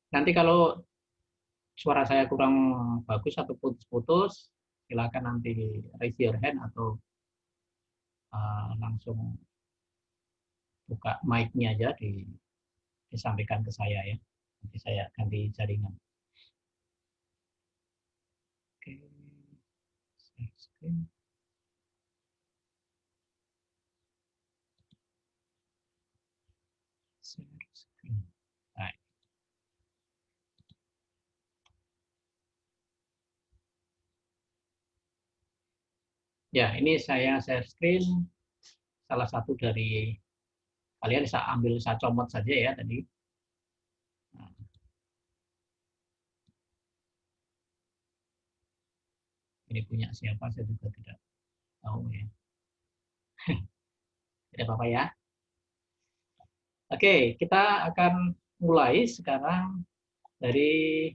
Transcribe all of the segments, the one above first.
Nanti kalau suara saya kurang bagus atau putus-putus, silakan nanti raise your hand atau langsung buka mic-nya aja disampaikan ke saya ya. Nanti saya ganti jaringan. Oke, share screen. Share screen. Baik. Ya, ini saya share screen. Salah satu dari kalian bisa ambil, saya comot saja ya tadi. Nah, ini punya siapa saya juga tidak tahu ya. Tidak apa-apa ya. Oke, kita akan mulai sekarang dari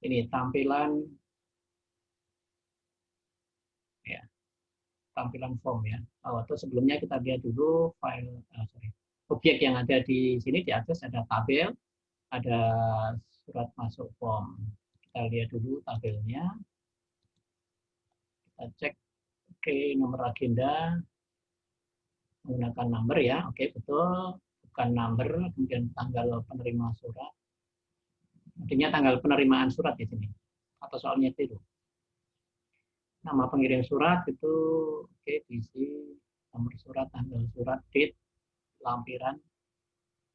ini tampilan ya, tampilan form ya. Atau sebelumnya kita lihat dulu file objek yang ada di sini. Di atas ada tabel, ada surat masuk form. Kita lihat dulu tabelnya. Kita cek, oke, nomor agenda menggunakan number ya. Oke, betul, bukan number. Kemudian tanggal penerima surat, artinya tanggal penerimaan surat di sini, atau soalnya itu nama pengirim surat itu oke, diisi nomor surat, tanggal surat, date, lampiran,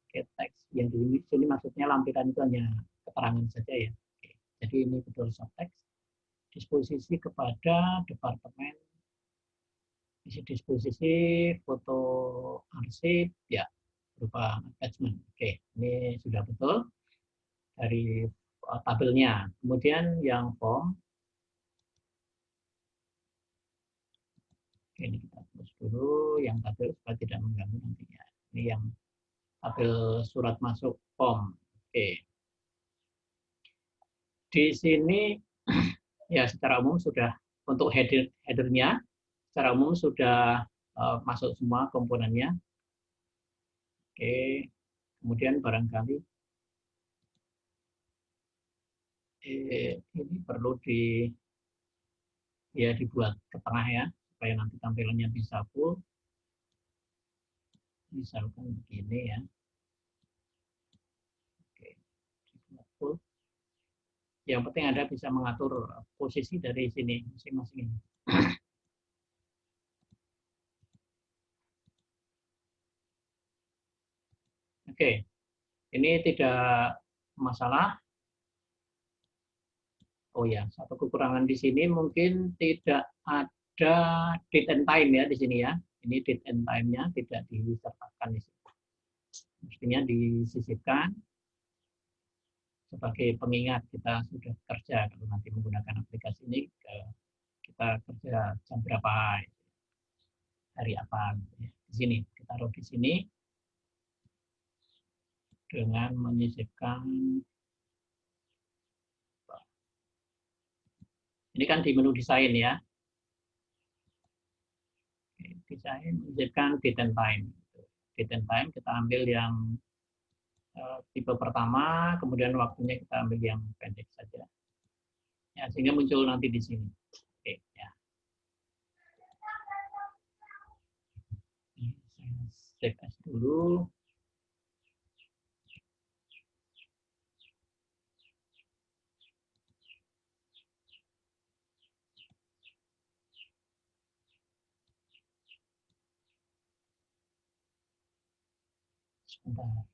oke, teks. Yang di sini maksudnya lampiran itu hanya keterangan saja ya. Oke, jadi ini betul subteks. Disposisi kepada departemen, isi disposisi, foto arsip ya, berupa attachment. Oke, ini sudah betul dari tabelnya. Kemudian yang form, oke, ini kita tulis dulu yang tabel supaya tidak mengganggu nantinya. Ini yang tabel surat masuk form. Oke, di sini ya secara umum sudah untuk headernya secara umum sudah masuk semua komponennya. Oke, kemudian barangkali ini perlu dibuat ke tengah ya, supaya nanti tampilannya bisa full. Misalkan begini ya. Oke, dibuat full. Yang penting Anda bisa mengatur posisi dari sini masing-masing. Oke, ini tidak masalah. Oh ya, satu kekurangan di sini mungkin tidak ada date and time ya di sini ya. Ini date and time-nya tidak disertakan di sini. Mestinya disisipkan sebagai pengingat kita sudah kerja. Kalau nanti menggunakan aplikasi ini, kita kerja jam berapa, hari apa. Di sini, kita taruh di sini dengan menyisipkan. Ini kan di menu desain ya. Desain, menyisipkan date and time. Date and time kita ambil yang tipe pertama, kemudian waktunya kita ambil yang pendek saja. Ya, sehingga muncul nanti di sini. Oke, ya. Saya save as dulu. Sebentar.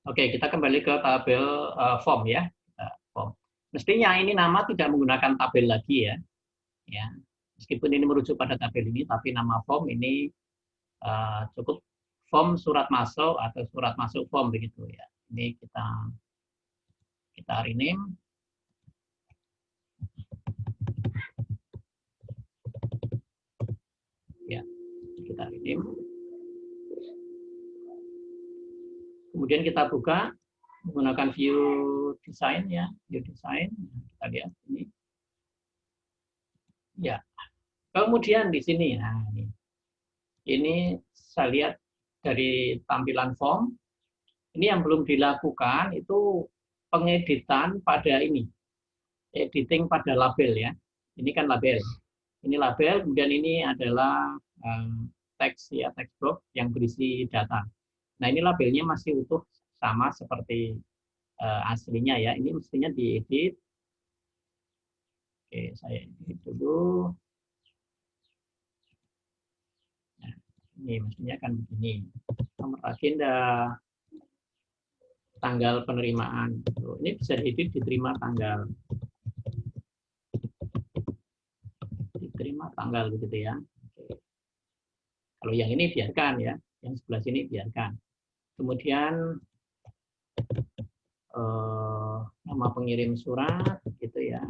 Oke, kita kembali ke tabel form ya. Form. Mestinya ini nama tidak menggunakan tabel lagi ya. Ya, meskipun ini merujuk pada tabel ini, tapi nama form ini cukup form surat masuk atau surat masuk form begitu ya. Ini kita rename. Name. Kemudian kita buka menggunakan view design ya, view design. Kita lihat ini. Ya. Kemudian di sini, nah ini saya lihat dari tampilan form. Ini yang belum dilakukan itu pengeditan pada ini, editing pada label ya. Ini kan label. Ini label, kemudian ini adalah teks ya, text box yang berisi data. Nah ini labelnya masih utuh sama seperti aslinya ya. Ini mestinya diedit. Oke, saya edit dulu. Nah, ini mestinya kan begini. Nomor agenda, tanggal penerimaan. Ini bisa diedit diterima tanggal. Diterima tanggal begitu ya. Oke. Kalau yang ini biarkan ya, yang sebelah sini biarkan. Kemudian nama pengirim surat gitu ya.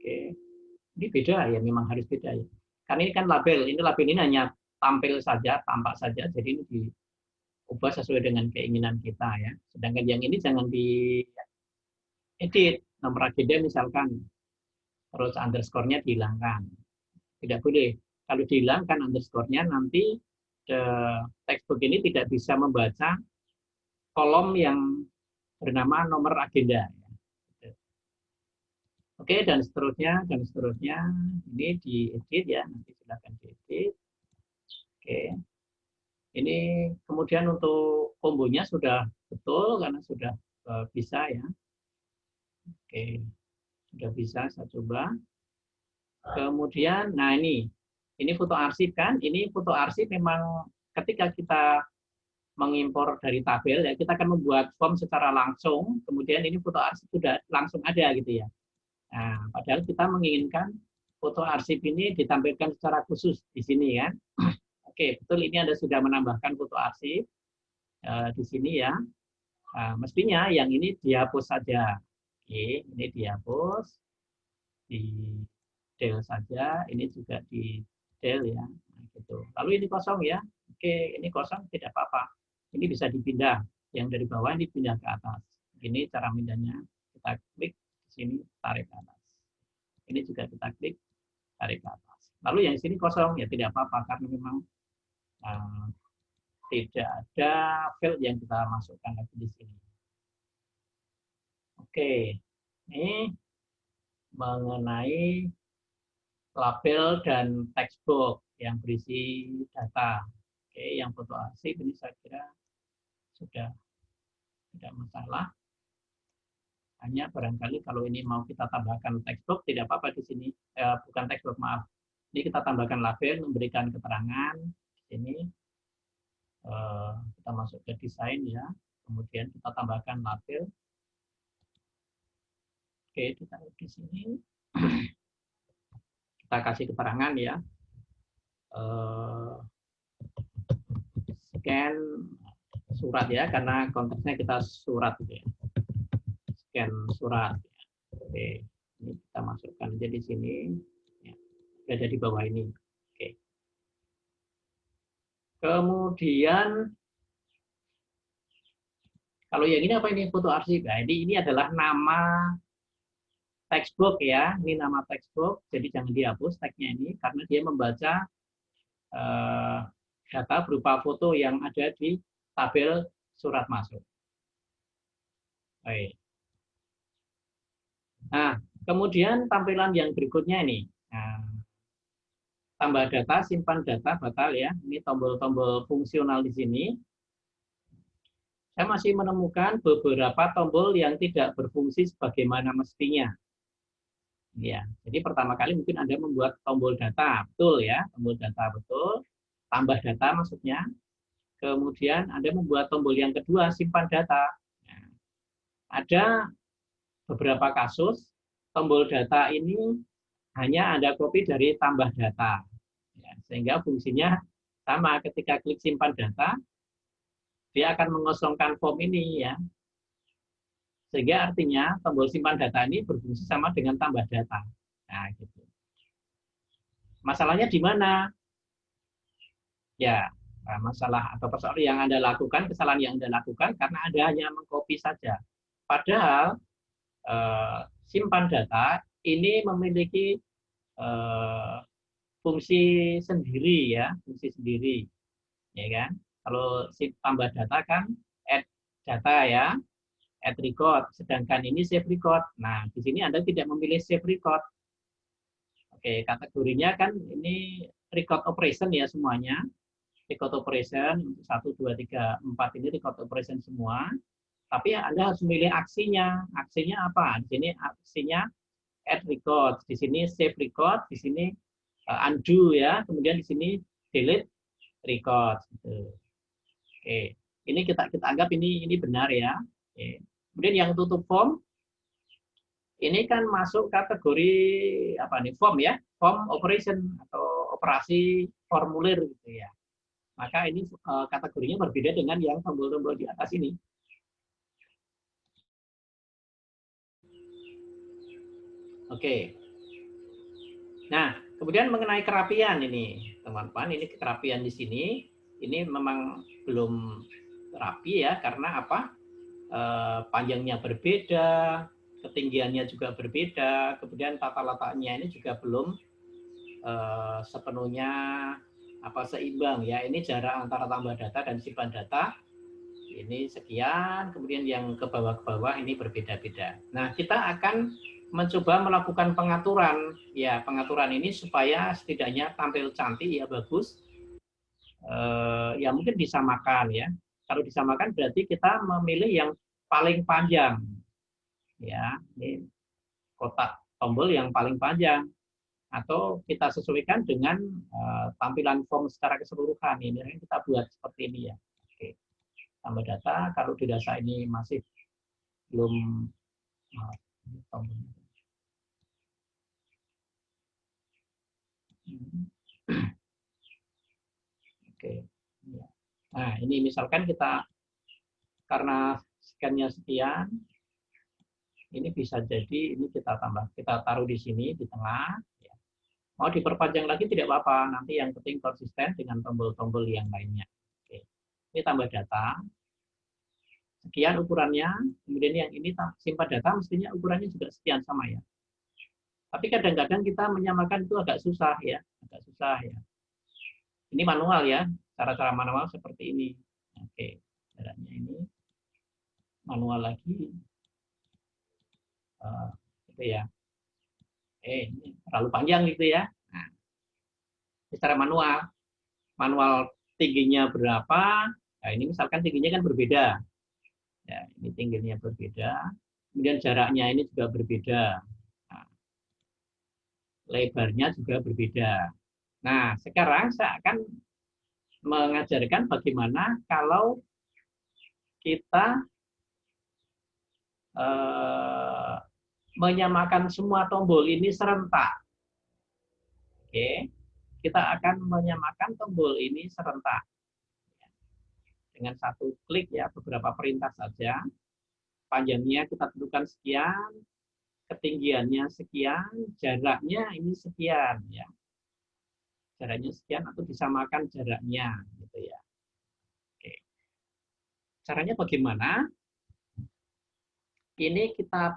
Oke. Ini beda ya, memang harus beda ya. Karena ini kan label ini hanya tampil saja, tampak saja. Jadi ini diubah sesuai dengan keinginan kita ya. Sedangkan yang ini jangan diedit. Nomor agenda misalkan, terus underscore-nya dihilangkan. Tidak boleh. Kalau dihilangkan underscore-nya, nanti textbook ini tidak bisa membaca kolom yang bernama nomor agenda. Oke, dan seterusnya. Ini diedit ya, nanti silakan diedit. Oke. Ini kemudian untuk kombonya sudah betul karena sudah bisa ya. Oke, sudah bisa, saya coba. Kemudian, nah ini foto arsip kan? Ini foto arsip memang ketika kita mengimpor dari tabel ya, kita akan membuat form secara langsung. Kemudian ini foto arsip sudah langsung ada gitu ya. Nah, padahal kita menginginkan foto arsip ini ditampilkan secara khusus di sini kan. Oke, betul ini Anda sudah menambahkan foto arsip di sini ya. Nah, mestinya yang ini dihapus saja. Oke, ini dihapus. Di del saja, ini juga di del ya. Nah, gitu. Lalu ini kosong ya. Oke, ini kosong tidak apa-apa. Ini bisa dipindah. Yang dari bawah ini pindah ke atas. Ini cara pindahnya. Kita klik di sini, tarik ke atas. Ini juga kita klik, tarik ke atas. Lalu yang sini kosong ya tidak apa-apa karena memang tidak ada field yang kita masukkan lagi di sini. Oke, ini mengenai label dan textbook yang berisi data. Oke, yang foto arsip ini saya kira sudah tidak masalah. Hanya barangkali kalau ini mau kita tambahkan textbook tidak apa-apa di sini. Bukan textbook, maaf. Ini kita tambahkan label, memberikan keterangan di sini. Kita masuk ke desain ya. Kemudian kita tambahkan label. Oke, kita di sini. Kita kasih keterangan ya. Scan surat ya, karena konteksnya kita surat gitu ya. Scan surat. Oke, ini kita masukkan aja di sini. Ya, ada di bawah ini. Oke. Kemudian kalau yang ini apa ini foto arsip? Nah, ini adalah nama textbook ya. Ini nama textbook. Jadi jangan dihapus tagnya ini karena dia membaca data berupa foto yang ada di tabel surat masuk. Baik. Nah, kemudian tampilan yang berikutnya ini. Nah, tambah data, simpan data, batal ya. Ini tombol-tombol fungsional di sini. Saya masih menemukan beberapa tombol yang tidak berfungsi sebagaimana mestinya. Ya, jadi pertama kali mungkin Anda membuat tombol data, betul ya, tombol data betul, tambah data maksudnya. Kemudian Anda membuat tombol yang kedua, simpan data. Nah, ada beberapa kasus tombol data ini hanya Anda copy dari tambah data, ya, sehingga fungsinya sama. Ketika klik simpan data, dia akan mengosongkan form ini ya. Sehingga artinya tombol simpan data ini berfungsi sama dengan tambah data. Nah, gitu. Masalahnya di mana? Ya, Nah, masalah atau persoalan yang Anda lakukan, kesalahan yang Anda lakukan karena Anda hanya mengcopy saja. Padahal simpan data ini memiliki fungsi sendiri ya, fungsi sendiri, ya kan? Kalau tambah data kan add data ya, add record, sedangkan ini save record. Nah, di sini Anda tidak memilih save record. Oke, kategorinya kan ini record operation ya semuanya. Record operation untuk 1, 2, 3, 4 ini record operation semua. Tapi Anda harus memilih aksinya. Aksinya apa? Di sini aksinya add record, di sini save record, di sini undo ya, kemudian di sini delete record. Gitu. Oke, ini kita anggap ini benar ya. Oke. Kemudian yang tutup form, ini kan masuk kategori apa nih form ya, form operation atau operasi formulir gitu ya. Maka ini kategorinya berbeda dengan yang tombol-tombol di atas ini. Oke. Nah, kemudian mengenai kerapian ini, teman-teman, ini kerapian di sini, ini memang belum rapi ya, karena apa? Panjangnya berbeda, ketinggiannya juga berbeda, kemudian tata letaknya ini juga belum sepenuhnya seimbang ya. Ini jarak antara tambah data dan simpan data ini sekian, kemudian yang ke bawah ini berbeda-beda. Nah, kita akan mencoba melakukan pengaturan. Ya, pengaturan ini supaya setidaknya tampil cantik ya, bagus. Ya mungkin disamakan ya. Kalau disamakan berarti kita memilih yang paling panjang. Ya, ini kotak tombol yang paling panjang. Atau kita sesuaikan dengan tampilan form secara keseluruhan. Ini kita buat seperti ini ya. Oke. Tambah data, kalau di data ini masih belum Oke. Nah, ini misalkan kita karena scan-nya sekian, ini bisa jadi ini kita taruh di sini di tengah. Mau diperpanjang lagi tidak apa-apa, nanti yang penting konsisten dengan tombol-tombol yang lainnya. Oke. Ini tambah data. Sekian ukurannya, kemudian yang ini simpan data mestinya ukurannya juga sekian sama ya. Tapi kadang-kadang kita menyamakan itu agak susah ya, Ini manual ya, cara-cara manual seperti ini. Oke, caranya ini manual lagi, gitu ya. Ini terlalu panjang gitu ya. Nah, secara manual tingginya berapa? Nah, ini misalkan tingginya kan berbeda. Ya, ini tingginya berbeda. Kemudian jaraknya ini juga berbeda. Nah, lebarnya juga berbeda. Nah, sekarang saya akan mengajarkan bagaimana kalau kita menyamakan semua tombol ini serentak. Oke, kita akan menyamakan tombol ini serentak. Dengan satu klik ya, beberapa perintah saja. Panjangnya kita tentukan sekian, ketinggiannya sekian, jaraknya ini sekian ya. Jaraknya sekian atau disamakan jaraknya gitu ya. Oke. Caranya bagaimana? Ini kita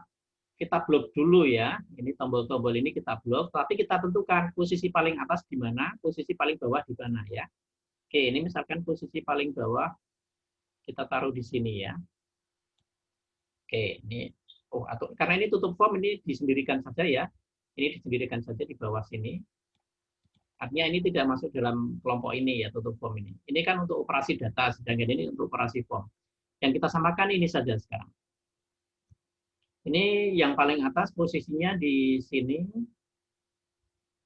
blok dulu ya. Ini tombol-tombol ini kita blok, tapi kita tentukan posisi paling atas di mana, posisi paling bawah di mana ya. Oke, ini misalkan posisi paling bawah kita taruh di sini ya. Oke, ini atau karena ini tutup form ini disendirikan saja ya. Ini disendirikan saja di bawah sini. Artinya ini tidak masuk dalam kelompok ini ya, tutup form ini. Ini kan untuk operasi data, sedangkan ini untuk operasi form. Yang kita samakan ini saja sekarang. Ini yang paling atas posisinya di sini.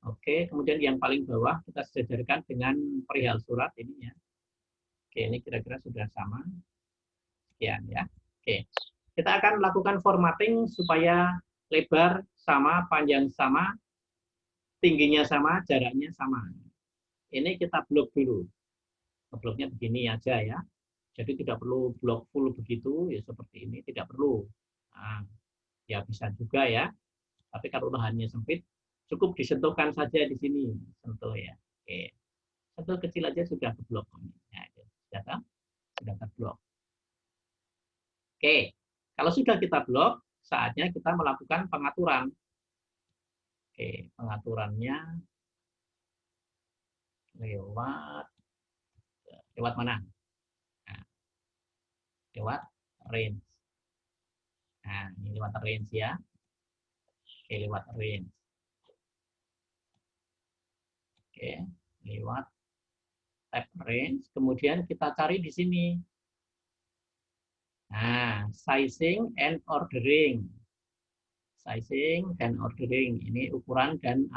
Oke, kemudian yang paling bawah kita sejajarkan dengan perihal surat ini ya. Oke, ini kira-kira sudah sama. Sekian ya. Oke. Kita akan melakukan formatting supaya lebar sama, panjang sama, tingginya sama, jaraknya sama. Ini kita blok dulu. Bloknya begini aja ya. Jadi tidak perlu blok full begitu, ya seperti ini, tidak perlu. Nah, ya bisa juga ya. Tapi kalau lahannya sempit, cukup disentuhkan saja di sini. Sentuh ya. Oke. Satu kecil aja sudah keblok. Nah, sudah terblok. Oke, kalau sudah kita blok, saatnya kita melakukan pengaturan. Oke, pengaturannya lewat mana? Nah, lewat range. Nah, ini lewat range ya. Oke, lewat range. Oke, lewat tab range. Kemudian kita cari di sini. Nah, sizing and ordering. Sizing dan ordering. Ini ukuran dan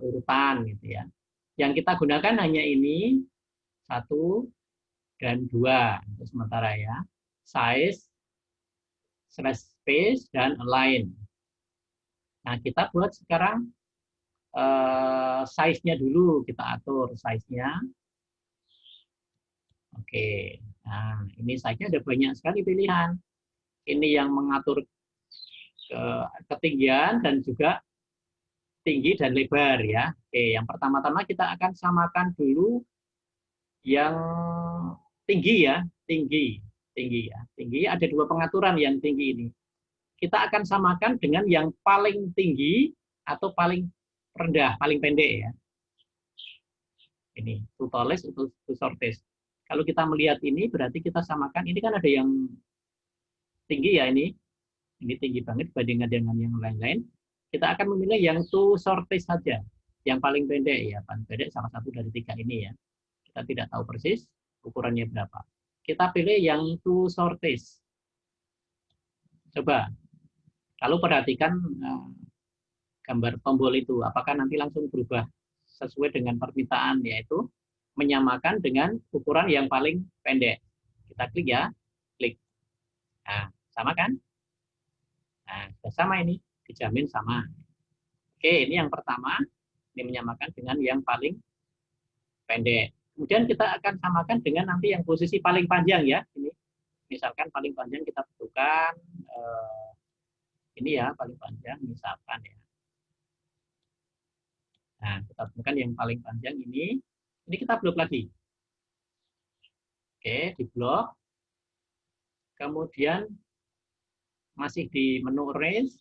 urutan gitu ya. Yang kita gunakan hanya ini 1 dan 2 untuk sementara ya. Size, space, dan align. Nah, kita buat sekarang size-nya dulu, kita atur size-nya. Oke, nah ini size-nya ada banyak sekali pilihan. Ini yang mengatur ketinggian dan juga tinggi dan lebar ya. Oke, yang pertama-tama kita akan samakan dulu yang tinggi ya, tinggi ya. Tinggi ada 2 pengaturan yang tinggi ini. Kita akan samakan dengan yang paling tinggi atau paling rendah, paling pendek ya. Ini to tallest atau to shortest. Kalau kita melihat ini berarti kita samakan, ini kan ada yang tinggi ya ini tinggi banget dibandingkan dengan yang lain-lain. Kita akan memilih yang to shortest saja, yang paling pendek ya, paling pendek salah satu dari 3 ini ya. Kita tidak tahu persis ukurannya berapa. Kita pilih yang to shortest. Coba, kalau perhatikan gambar tombol itu, apakah nanti langsung berubah sesuai dengan permintaan, yaitu menyamakan dengan ukuran yang paling pendek. Kita klik ya, klik. Nah, sama kan? Nah, sudah sama ini, dijamin sama. Oke, ini yang pertama, ini menyamakan dengan yang paling pendek. Kemudian kita akan samakan dengan nanti yang posisi paling panjang ya. Ini, misalkan paling panjang kita butuhkan ini ya, paling panjang misalkan ya. Nah, kita butuhkan yang paling panjang ini. Ini kita blok lagi. Oke, di blok. Kemudian masih di menu range.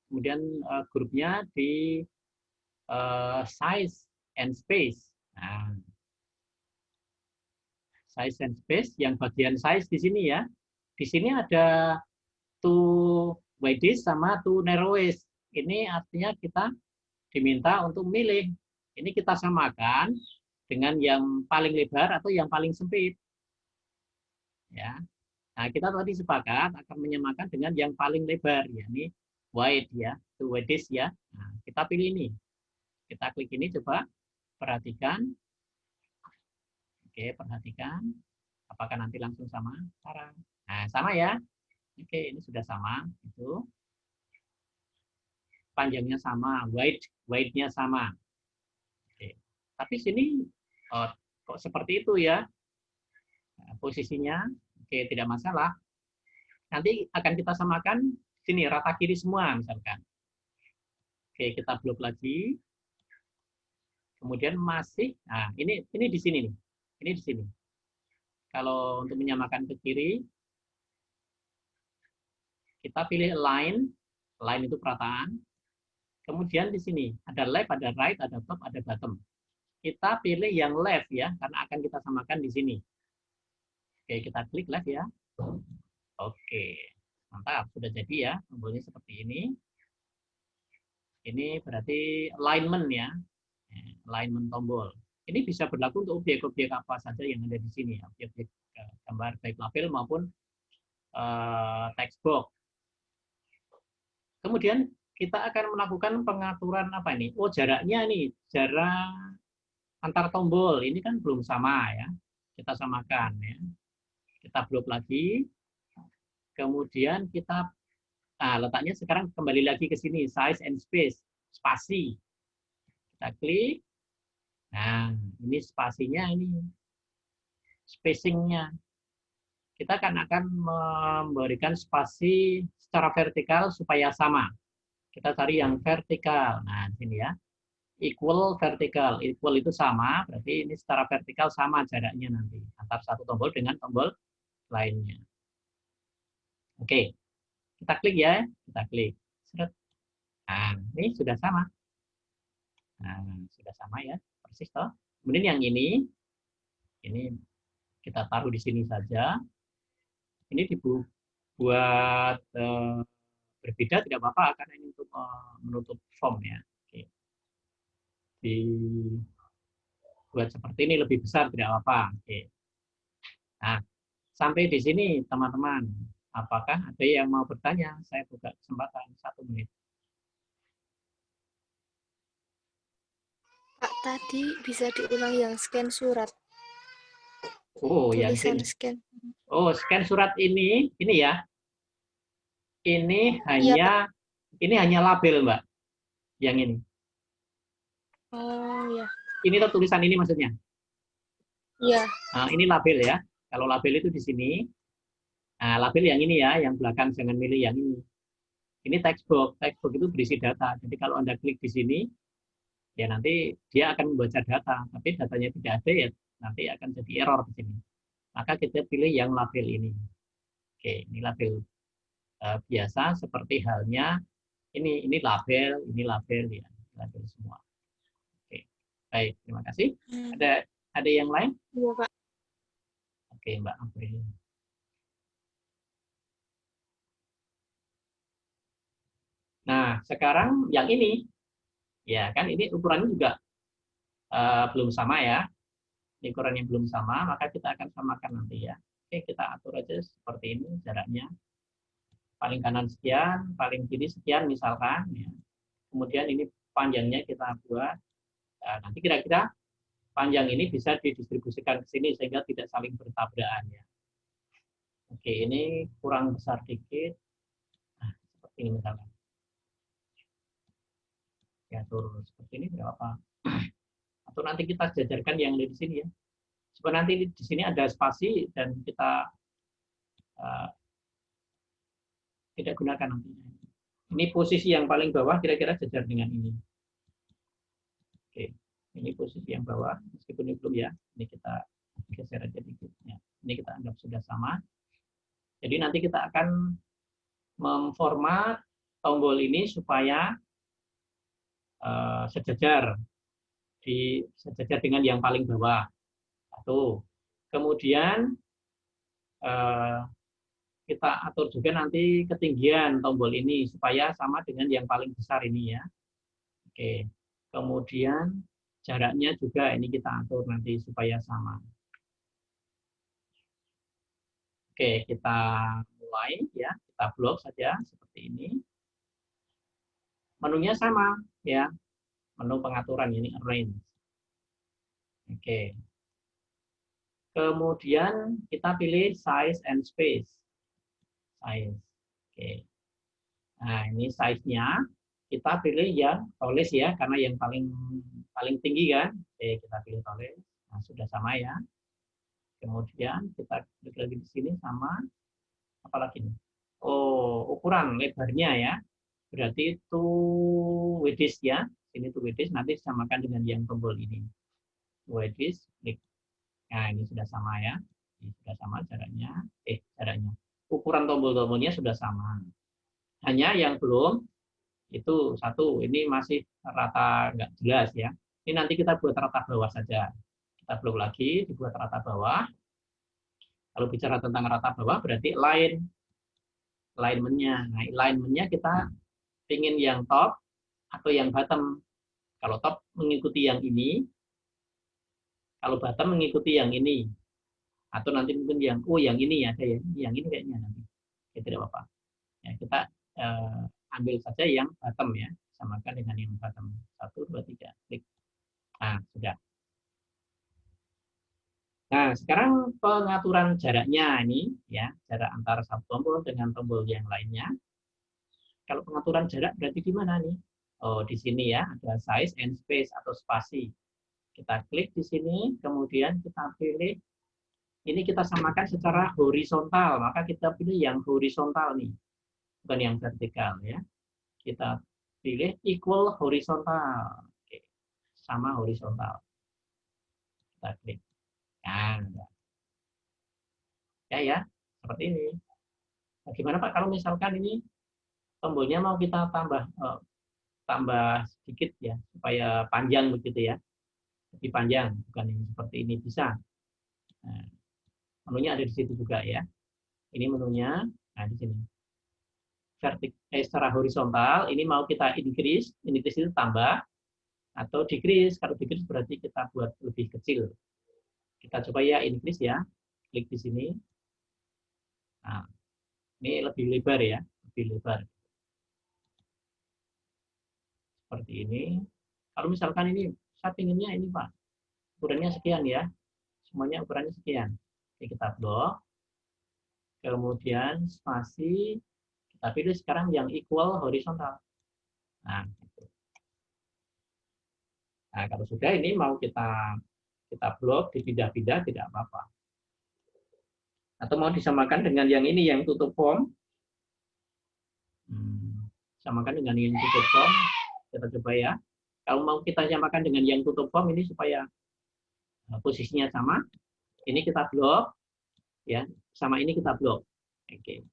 Kemudian grupnya di size and space. Nah, size and space, yang bagian size di sini ya. Di sini ada to widest sama to narrowest. Ini artinya kita diminta untuk memilih. Ini kita samakan dengan yang paling lebar atau yang paling sempit. Ya. Nah, kita tadi sepakat akan menyamakan dengan yang paling lebar, yakni wide ya, to widest ya. Nah, kita pilih ini. Kita klik ini, coba perhatikan. Oke, perhatikan. Apakah nanti langsung sama? Nah, sama ya. Oke, ini sudah sama. Itu panjangnya sama, wide-nya sama. Oke. Tapi sini kok seperti itu ya. Nah, posisinya, oke, tidak masalah. Nanti akan kita samakan sini rata kiri semua misalkan. Oke, kita blok lagi. Kemudian masih, nah ini di sini nih. Ini di sini. Kalau untuk menyamakan ke kiri, kita pilih line. Line itu perataan. Kemudian di sini ada left, ada right, ada top, ada bottom. Kita pilih yang left ya, karena akan kita samakan di sini. Oke, kita klik left ya. Oke, mantap. Sudah jadi ya, tombolnya seperti ini. Ini berarti alignment ya, alignment tombol. Ini bisa berlaku untuk objek-objek apa saja yang ada di sini, objek-objek gambar baik label maupun text box. Kemudian kita akan melakukan pengaturan apa ini? Oh, jaraknya nih, jarak antar tombol ini kan belum sama ya. Kita samakan ya. Kita blok lagi. Kemudian kita letaknya sekarang kembali lagi ke sini, size and space, spasi. Kita klik. Nah, ini spasinya ini. Spacing-nya. Kita akan memberikan spasi secara vertikal supaya sama. Kita cari yang vertikal. Nah, di sini ya. Equal vertikal. Equal itu sama, berarti ini secara vertikal sama jaraknya nanti antar satu tombol dengan tombol lainnya. Oke, kita klik ya, kita klik. Nah, ini sudah sama. Nah, sudah sama ya, persis toh. Kemudian yang ini kita taruh di sini saja. Ini dibuat berbeda tidak apa-apa karena ini untuk menutup form ya. Oke. Dibuat seperti ini lebih besar tidak apa-apa. Oke. Nah, sampai di sini teman-teman, apakah ada yang mau bertanya? Saya buka kesempatan 1 menit. Pak, tadi bisa diulang yang scan surat. Oh, yang Tulisan sini. scan. Oh, scan surat ini ya. Iya, Pak. Ini hanya label, Mbak. Yang ini. Oh, ya. Ini tuh tulisan ini maksudnya. Iya. Nah, ini label ya. Kalau label itu di sini. Nah, label yang ini ya, yang belakang jangan milih yang ini. Ini textbox. Textbox itu berisi data. Jadi kalau Anda klik di sini, ya nanti dia akan membaca data. Tapi datanya tidak ada ya, nanti akan jadi error di sini. Maka kita pilih yang label ini. Oke, ini label biasa seperti halnya ini label ya, label semua. Oke, baik, terima kasih. Ada yang lain? Iya, Pak. Oke, Mbak April. Nah, sekarang yang ini, ya kan ini ukurannya juga belum sama ya. Ini ukurannya belum sama, maka kita akan samakan nanti ya. Oke, kita atur aja seperti ini jaraknya. Paling kanan sekian, paling kiri sekian misalkan. Ya. Kemudian ini panjangnya kita buat. Nanti kira-kira panjang ini bisa didistribusikan ke sini sehingga tidak saling bertabrakan ya. Oke, ini kurang besar dikit. Nah, seperti ini misalkan. Ya, atur seperti ini tidak apa. Atau nanti kita jajarkan yang di sini ya. Supaya nanti di sini ada spasi dan kita tidak gunakan nantinya. Ini posisi yang paling bawah kira-kira jajar dengan ini. Oke, ini posisi yang bawah meskipun ini belum ya. Ini kita geser aja dikit. Ya. Ini kita anggap sudah sama. Jadi nanti kita akan memformat tombol ini supaya sejajar dengan yang paling bawah. Satu. Kemudian kita atur juga nanti ketinggian tombol ini supaya sama dengan yang paling besar ini ya. Oke. Kemudian jaraknya juga ini kita atur nanti supaya sama. Oke, kita mulai ya. Kita blok saja seperti ini. Menunya sama ya. Menu pengaturan ini arrange. Oke. Kemudian kita pilih size and space. Size. Oke. Nah, ini size-nya kita pilih yang tulis ya karena yang paling tinggi kan. Oke, kita pilih tulis. Nah, sudah sama ya. Kemudian kita klik lagi di sini sama apalagi nih? Oh, ukuran lebarnya ya. Berarti itu width ya. Ini tuh width nanti samakan dengan yang tombol ini. Width klik. Nah, ini sudah sama ya. Ini sudah sama jaraknya. Jaraknya. Ukuran tombol-tombolnya sudah sama. Hanya yang belum itu satu, ini masih rata nggak jelas ya. Ini nanti kita buat rata bawah saja. Kita blok lagi, dibuat rata bawah. Kalau bicara tentang rata bawah berarti alignment-nya. Nah, alignment-nya kita ingin yang top atau yang bottom. Kalau top mengikuti yang ini, kalau bottom mengikuti yang ini. Atau nanti mungkin yang ini ada ya, yang ini kayaknya nanti. Ya, tidak apa-apa. Ya, kita ambil saja yang bottom ya, samakan dengan yang bottom. 1, 2, 3, klik. Nah, sudah. Nah, sekarang pengaturan jaraknya ini ya, jarak antara satu tombol dengan tombol yang lainnya. Kalau pengaturan jarak berarti di mana nih? Oh, di sini ya, ada size and space atau spasi. Kita klik di sini, kemudian kita pilih ini kita samakan secara horizontal, maka kita pilih yang horizontal nih, bukan yang vertikal ya. Kita pilih equal horizontal. Oke. sama horizontal. Kita klik. Nah, ya, seperti ini. Bagaimana Pak kalau misalkan ini tombolnya mau kita tambah sedikit ya, supaya panjang begitu ya, lebih panjang, bukan ini seperti ini bisa. Nah, menunya ada di situ juga ya. Ini menunya, nah di sini. Secara horizontal, ini mau kita increase itu tambah, atau decrease. Kalau decrease berarti kita buat lebih kecil. Kita coba ya increase ya, klik di sini. Nah, ini lebih lebar ya, lebih lebar. Seperti ini. Kalau misalkan ini, saya pinginnya ini Pak, ukurannya sekian ya, semuanya ukurannya sekian. Oke, kita blok. Kemudian spasi, kita pilih sekarang yang equal horizontal. Nah, gitu. Nah, kalau sudah ini mau kita blok, dipindah-pindah tidak apa-apa. Atau mau disamakan dengan yang ini, yang tutup form. Samakan dengan yang tutup form. Kita coba ya. Kalau mau kita samakan dengan yang tutup form ini supaya posisinya sama, ini kita blok, ya. Sama ini kita blok. Oke.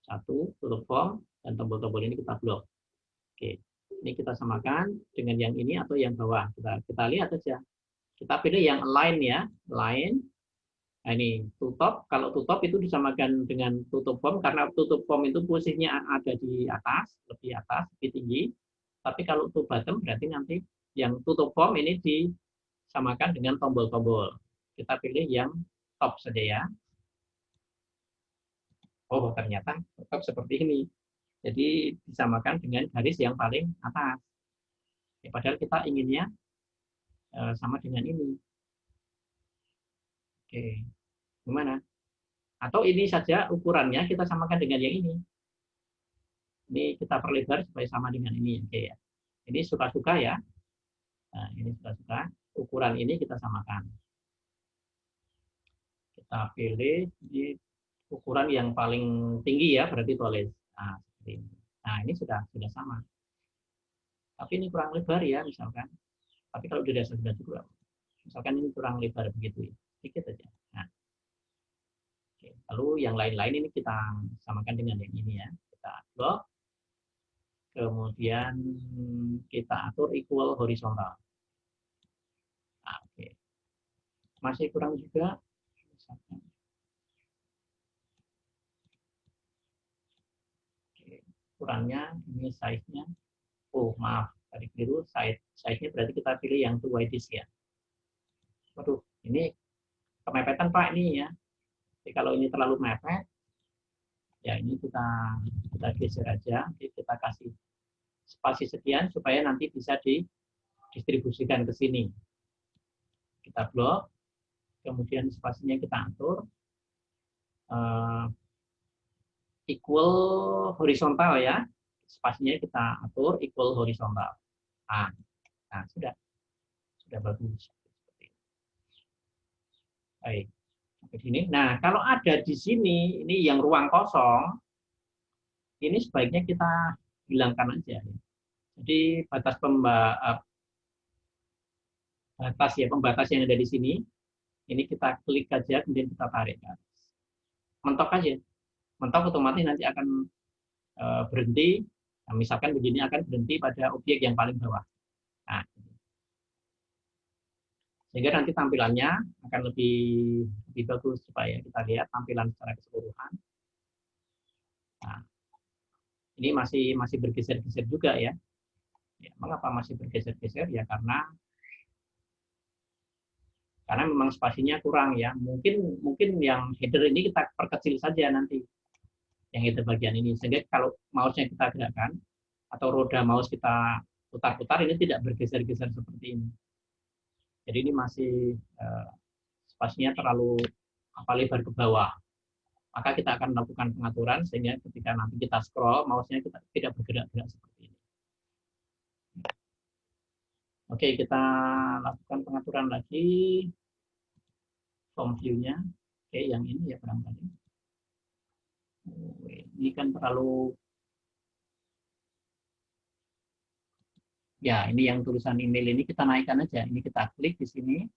Satu tutup form dan tombol-tombol ini kita blok. Oke. Ini kita samakan dengan yang ini atau yang bawah. Kita lihat saja. Kita pilih yang align ya, align. Nah, ini tutup. Kalau tutup itu disamakan dengan tutup form karena tutup form itu posisinya ada di atas, lebih tinggi. Tapi kalau to bottom berarti nanti yang tutup form ini disamakan dengan tombol-tombol. Kita pilih yang top saja ya. Oh, ternyata tetap seperti ini. Jadi disamakan dengan garis yang paling atas. Ya, padahal kita inginnya sama dengan ini. Oke, gimana? Atau ini saja ukurannya kita samakan dengan yang ini. Ini kita perlebar supaya sama dengan ini. Oke ya. Ini suka-suka ya. Nah, ini suka-suka. Ukuran ini kita samakan. Kita pilih di ukuran yang paling tinggi ya, berarti tulis. Nah, seperti ini. Nah, ini sudah sama. Tapi ini kurang lebar ya, misalkan. Tapi kalau sudah cukup, misalkan ini kurang lebar begitu ya, sedikit aja. Nah, oke. Lalu yang lain-lain ini kita samakan dengan yang ini ya. Kita blok, kemudian kita atur equal horizontal. Nah, oke. Masih kurang juga. Oke. Ukurannya, ini size-nya. Oh, maaf. Tadi keliru. Size-nya berarti kita pilih yang 2 widths ya. Waduh, ini kemepetan Pak ini ya. Jadi kalau ini terlalu mepet, ya ini kita geser aja. Jadi kita kasih spasi sekian supaya nanti bisa didistribusikan ke sini. Kita blok, kemudian spasinya kita atur equal horizontal ya. Spasinya kita atur equal horizontal. Nah sudah bagus. Baik. Begini. Nah, kalau ada di sini, ini yang ruang kosong, ini sebaiknya kita hilangkan aja. Jadi pembatas yang ada di sini, ini kita klik aja, kemudian kita tarik. Mentok aja. Mentok otomatis nanti akan berhenti. Nah, misalkan begini akan berhenti pada objek yang paling bawah. Nah, sehingga nanti tampilannya akan lebih bagus supaya kita lihat tampilan secara keseluruhan. Nah, ini masih bergeser-geser juga ya. Mengapa masih bergeser-geser? Ya karena memang spasinya kurang ya. Mungkin yang header ini kita perkecil saja nanti. Yang header bagian ini. Sehingga kalau mouse-nya kita gerakkan atau roda mouse kita putar-putar ini tidak bergeser-geser seperti ini. Jadi ini masih spasinya terlalu lebar ke bawah. Maka kita akan melakukan pengaturan sehingga ketika nanti kita scroll, mouse-nya kita tidak bergerak-gerak seperti ini. Oke, kita lakukan pengaturan lagi form view-nya. Oke, yang ini ya barangkali. Ini kan terlalu Ya, ini yang tulisan email ini kita naikkan aja. Ini kita klik di sini.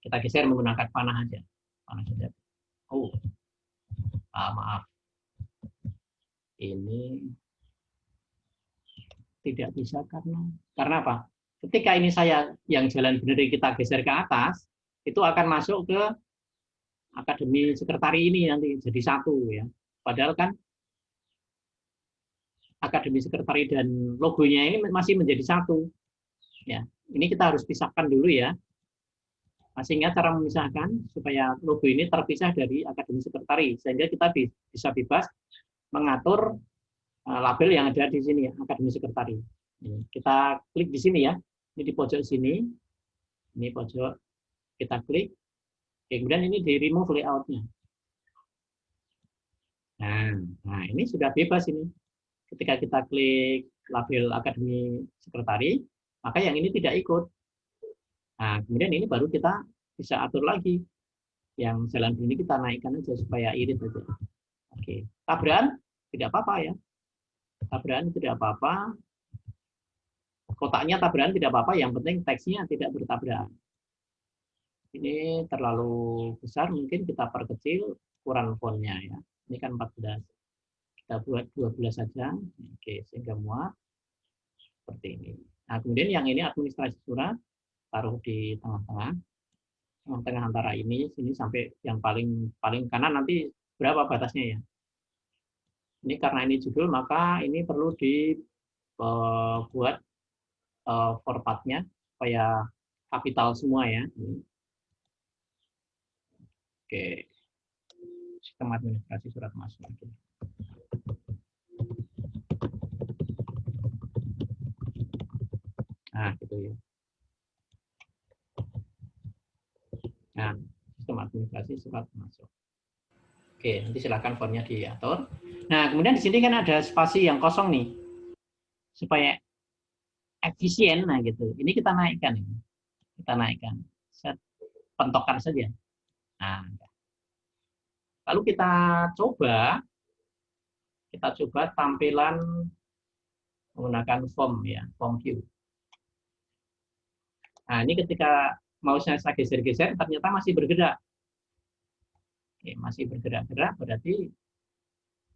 Kita geser menggunakan panah aja. Panah saja. Oh, maaf. Ini tidak bisa karena apa? Ketika ini saya yang jalan benar kita geser ke atas, itu akan masuk ke akademi sekretari ini nanti jadi satu ya. Padahal kan akademi sekretari dan logonya ini masih menjadi satu. Ya, ini kita harus pisahkan dulu ya. Masih ingat cara memisahkan supaya logo ini terpisah dari akademi sekretari sehingga kita bisa bebas mengatur label yang ada di sini akademi sekretari. Kita klik di sini ya. Ini di pojok sini. Ini pojok kita klik. Kemudian ini di remove layout-nya. Nah, ini sudah bebas ini. Ketika kita klik label akademi sekretari, maka yang ini tidak ikut. Nah, kemudian ini baru kita bisa atur lagi. Yang jalan ini kita naikkan aja supaya irit aja. Oke, tabrakan tidak apa-apa ya. Tabrakan tidak apa-apa. Kotaknya tabrakan tidak apa-apa, yang penting teksnya tidak bertabrakan. Ini terlalu besar, mungkin kita perkecil ukuran fontnya ya. Ini kan 14. Kita buat 12 saja. Oke, sehingga muat seperti ini. Nah, kemudian yang ini administrasi surat taruh di tengah-tengah antara ini sini sampai yang paling kanan nanti berapa batasnya ya. Ini karena ini judul maka ini perlu dibuat formatnya supaya kapital semua ya. Oke. Sistem administrasi surat masuk. Nah, gitu ya. Nah, sistem administrasi surat masuk. Oke, nanti silakan fontnya diatur. Nah, kemudian di sini kan ada spasi yang kosong nih. Supaya efisien, nah gitu. Ini kita naikkan ini. Kita naikkan. Set pentokan saja. Nah, lalu kita coba tampilan menggunakan form ya, form view. Nah, ini ketika mouse-nya saya geser-geser ternyata masih bergerak. Oke, masih bergerak-gerak berarti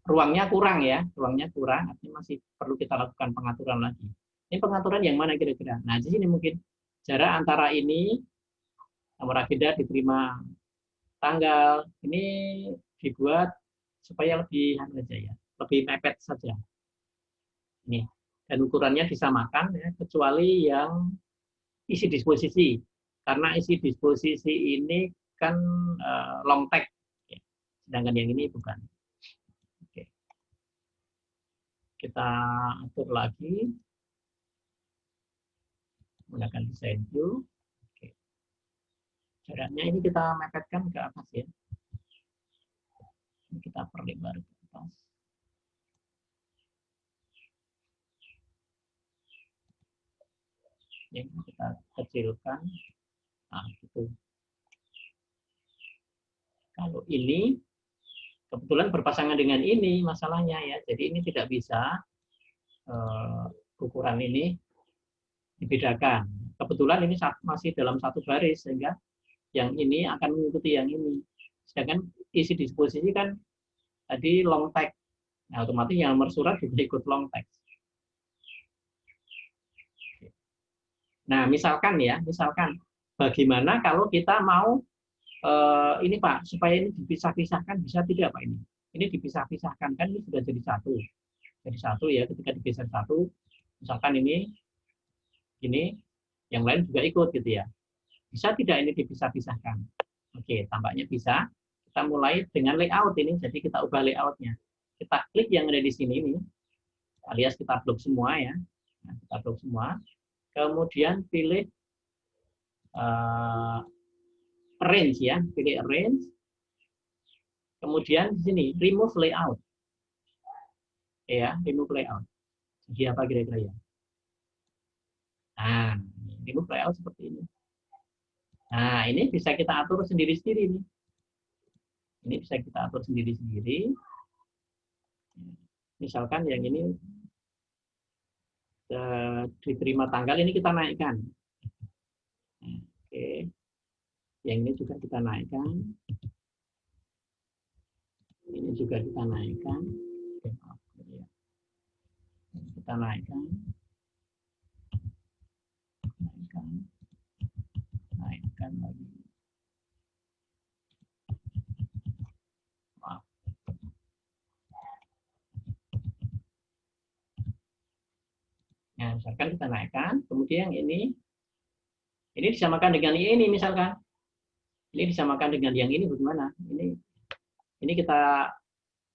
ruangnya kurang ya, ruangnya kurang, artinya masih perlu kita lakukan pengaturan lagi. Ini pengaturan yang mana kira-kira? Nah, di sini mungkin jarak antara ini nomor agenda diterima tanggal ini dibuat supaya lebih aja ya, lebih mepet saja. Ini dan ukurannya disamakan ya, kecuali yang isi disposisi. Karena isi disposisi ini kan long text, ya. Sedangkan yang ini bukan. Oke. Kita atur lagi menggunakan design view. Oke. Jaraknya ini kita mepetkan ke atas ya. Ini kita perlebar ke atas. Yang kita kecilkan. Nah, gitu. Kalau ini kebetulan berpasangan dengan ini masalahnya ya. Jadi ini tidak bisa ukuran ini dibedakan. Kebetulan ini masih dalam satu baris sehingga yang ini akan mengikuti yang ini. Sedangkan isi disposisi kan tadi long text. Nah, otomatis yang nomor surat juga ikut long text. Nah, misalkan bagaimana kalau kita mau ini Pak, supaya ini dipisah-pisahkan bisa tidak Pak ini? Ini dipisah-pisahkan kan ini sudah jadi satu. Jadi satu ya, ketika digeser satu, misalkan ini, yang lain juga ikut gitu ya. Bisa tidak ini dipisah-pisahkan? Oke, tampaknya bisa. Kita mulai dengan layout ini, jadi kita ubah layoutnya. Kita klik yang ada di sini ini, alias kita blok semua ya. Nah, kita blok semua. Kemudian pilih arrange ya, pilih arrange. Kemudian di sini remove layout. Ya, remove layout. Jadi apa kira-kira ya? Nah, remove layout seperti ini. Nah, ini bisa kita atur sendiri-sendiri nih. Ini bisa kita atur sendiri-sendiri. Misalkan yang ini diterima tanggal ini kita naikkan. Oke. Yang ini juga kita naikkan. Ini juga kita naikkan. Oke, maaf, ya. Kita naikkan. Naikkan lagi. Maaf. Nah, misalkan kita naikkan, kemudian ini disamakan dengan ini misalkan. Ini disamakan dengan yang ini bagaimana? Ini kita,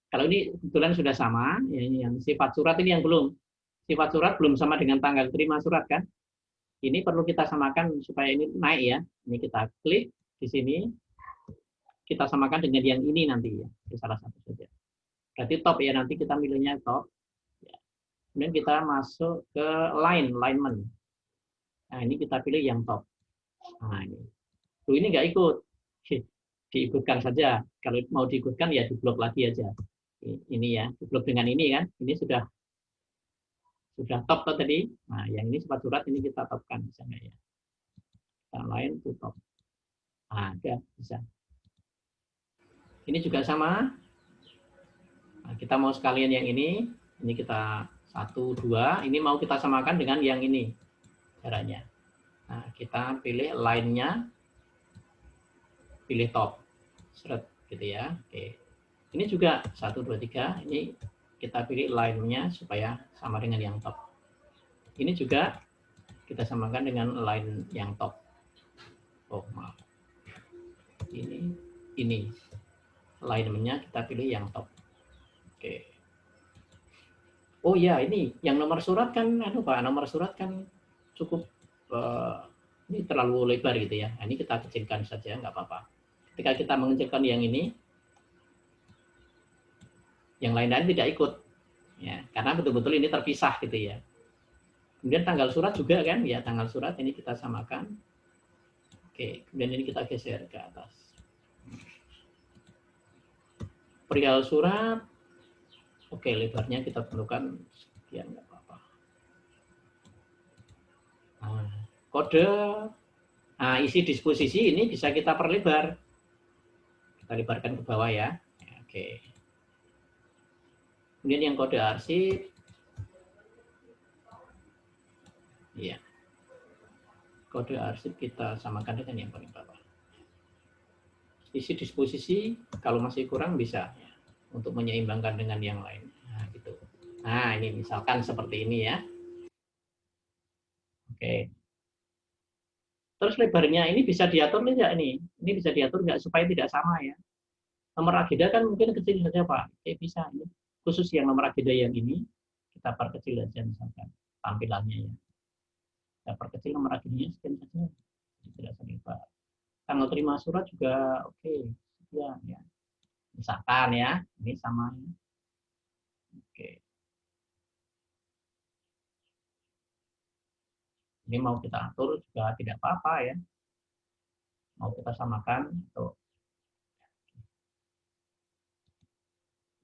kalau ini kebetulan sudah sama, ya ini yang sifat surat ini yang belum. Sifat surat belum sama dengan tanggal terima surat kan? Ini perlu kita samakan supaya ini naik ya. Ini kita klik di sini, kita samakan dengan yang ini nanti ya. Ini salah satu saja. Berarti top ya, nanti kita milihnya top. Ya. Kemudian kita masuk ke alignment. Nah ini kita pilih yang top. Nah ini nggak ikut. Diikutkan saja. Kalau mau diikutkan ya diblok lagi aja. Ini ya, diblok dengan ini kan. Ini sudah top tadi. Nah, yang ini sifat surat ini kita topkan misalnya ya. Yang lain itu top. Nah, ada bisa. Ini juga sama. Nah, kita mau sekalian yang ini kita 1, 2. Ini mau kita samakan dengan yang ini caranya. Nah, kita pilih line-nya, pilih top. Seret gitu ya. Oke. Ini juga 1, 2, 3. Ini kita pilih line-nya supaya sama dengan yang top. Ini juga kita samakan dengan line yang top. Oh, maaf. Ini. Line-nya kita pilih yang top. Oke. Oh ya, ini yang nomor surat kan, Pak, nomor surat kan cukup ini terlalu lebar gitu ya. Nah, ini kita kecilkan saja, nggak apa-apa. Ketika kita mengecilkan yang ini, yang lain-lain tidak ikut, ya, karena betul-betul ini terpisah gitu ya. Kemudian tanggal surat juga kan, ya tanggal surat ini kita samakan. Oke, kemudian ini kita geser ke atas. Perihal surat, oke lebarnya kita perlukan sekian, nggak apa-apa. Nah, kode, nah isi disposisi ini bisa kita perlebar. Kita lebarkan ke bawah ya. Oke. Kemudian yang kode arsip, ya. Kode arsip kita samakan dengan yang paling bawah. Isi disposisi kalau masih kurang bisa ya, untuk menyeimbangkan dengan yang lain. Nah, gitu. Nah, ini misalkan seperti ini ya. Oke. Terus lebarnya ini bisa diatur tidak ini? Ini bisa diatur nggak supaya tidak sama ya? Nomor agenda kan mungkin kecil saja Pak. Bisa ini. Khusus yang nomor agenda yang ini kita perkecil aja misalkan tampilannya ya. Kita perkecil nomor agendanya sekian saja. Tidak selebar. Tanggal terima surat juga oke. Ya. Misalkan ya, ini sama ya. Oke. Ini mau kita atur juga tidak apa-apa ya. Mau kita samakan tuh.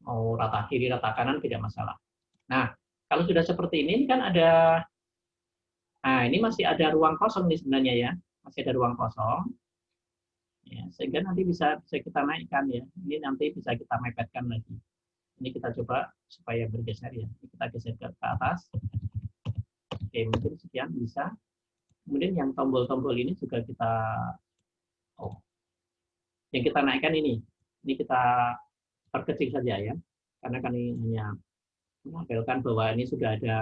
Mau rata kiri, rata kanan tidak masalah. Nah, kalau sudah seperti ini kan ada, nah ini masih ada ruang kosong nih sebenarnya ya, masih ada ruang kosong. Ya, sehingga nanti bisa kita naikkan ya. Ini nanti bisa kita mepetkan lagi. Ini kita coba supaya bergeser ya. Ini kita geser ke atas. Oke, mungkin sekian bisa. Kemudian yang tombol-tombol ini juga kita, yang kita naikkan ini kita perkecil saja ya, karena kan ini hanya menampilkan bahwa ini sudah ada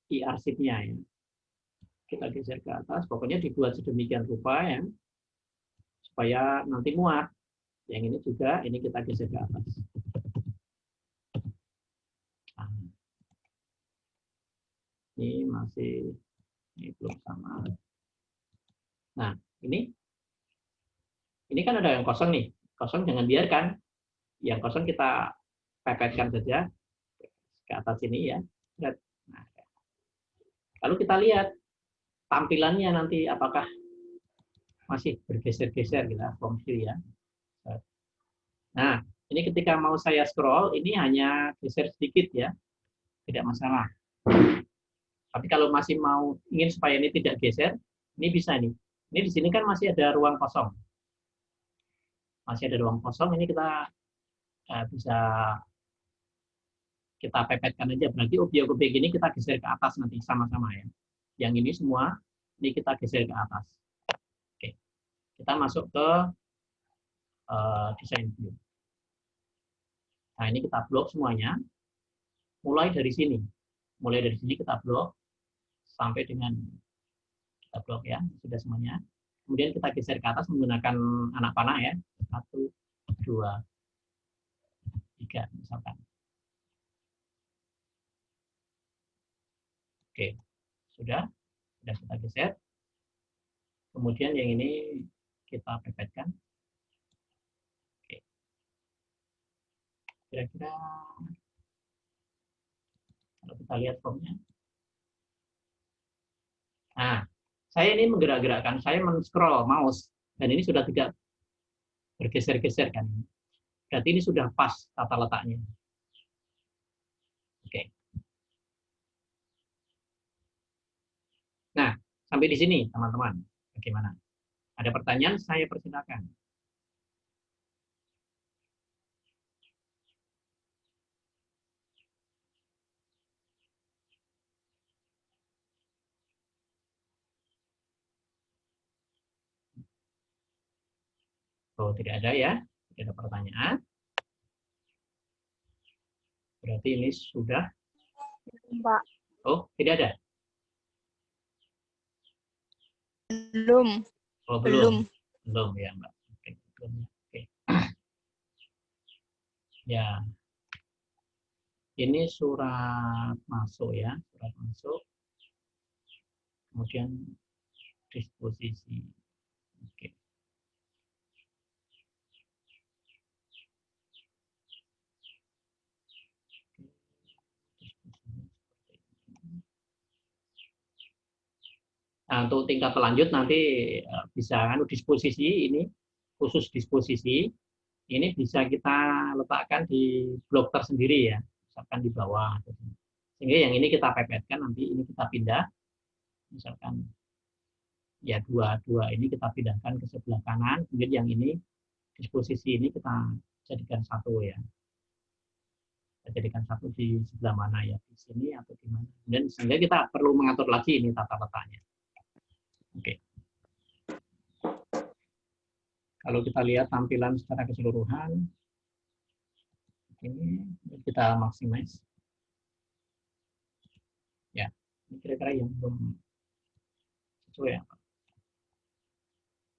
e-arsipnya ya. Kita geser ke atas, pokoknya dibuat sedemikian rupa ya, supaya nanti muat. Yang ini juga, ini kita geser ke atas. Nah, ini masih, ini belum sama. Nah, ini kan ada yang kosong nih. Kosong jangan biarkan. Yang kosong kita pepetkan saja ke atas ini ya. Nah, lalu kita lihat tampilannya nanti apakah masih bergeser-geser kita fungsi ya. Nah, ini ketika mau saya scroll, ini hanya geser sedikit ya. Tidak masalah. Tapi kalau masih mau ingin supaya ini tidak geser, ini bisa nih. Ini di sini kan masih ada ruang kosong. Masih ada ruang kosong, ini kita bisa kita pepetkan aja. Berarti objek-objek ini kita geser ke atas nanti sama-sama ya. Yang ini semua, ini kita geser ke atas. Oke. Kita masuk ke design view. Nah, ini kita blok semuanya. Mulai dari sini. Mulai dari sini kita blok sampai dengan kita blok ya, sudah semuanya. Kemudian kita geser ke atas menggunakan anak panah ya. 1, 2, 3 misalkan. Oke, sudah kita geser. Kemudian yang ini kita pepetkan. Oke. Kira-kira kalau kita lihat formnya. Nah, saya ini menggerak-gerakkan, saya men-scroll mouse dan ini sudah tidak bergeser-geser kan. Berarti ini sudah pas tata letaknya. Oke. Nah, sampai di sini teman-teman. Bagaimana? Ada pertanyaan, saya persilakan. Oh, tidak ada ya. Tidak ada pertanyaan. Berarti ini sudah. Pak. Oh, tidak ada. Belum. Oh, Belum. Belum ya, Mbak. Oke, belum. Oke. Ya. Ini surat masuk ya, surat masuk. Kemudian disposisi. Oke. Nah, untuk tingkat lanjut nanti bisa disposisi ini khusus disposisi ini bisa kita letakkan di blok tersendiri ya, misalkan di bawah. Sehingga yang ini kita pepetkan nanti ini kita pindah, misalkan ya dua ini kita pindahkan ke sebelah kanan, kemudian yang ini disposisi ini kita jadikan satu ya. Kita jadikan satu di sebelah mana ya, di sini atau di mana. Dan sehingga kita perlu mengatur lagi ini tata letaknya. Oke. Kalau kita lihat tampilan secara keseluruhan, ini kita maximize. Ya, ini kira-kira yang belum sesuai ya.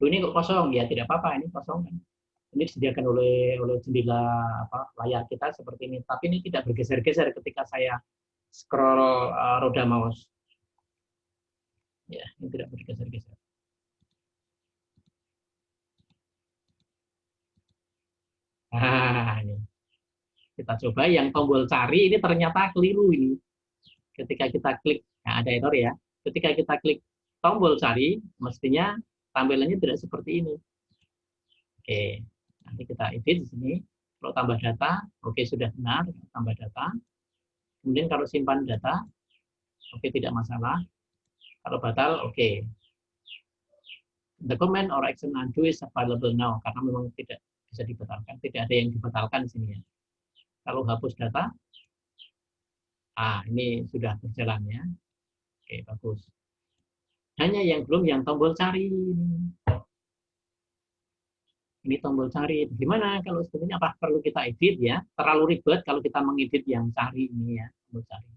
Ini kok kosong ya, tidak apa-apa, ini kosong kan. Ini disediakan oleh jendela layar kita seperti ini, tapi ini tidak bergeser-geser ketika saya scroll roda mouse. Ya, ini tidak bergeser-geser. Nah, ini. Kita coba yang tombol cari ini ternyata keliru ini. Ketika kita klik, nah ada error ya. Ketika kita klik tombol cari, mestinya tampilannya tidak seperti ini. Oke, nanti kita edit di sini. Kalau tambah data, oke sudah benar, tambah data. Kemudian kalau simpan data, oke tidak masalah. Kalau batal, oke. The command or action undo is available now, karena memang tidak bisa dibatalkan. Tidak ada yang dibatalkan di sini ya. Kalau hapus data, ini sudah berjalan ya. Oke, bagus. Hanya yang belum yang tombol cari. Ini tombol cari. Gimana kalau sebenarnya apa perlu kita edit ya? Terlalu ribet kalau kita mengedit yang cari ini ya, tombol cari.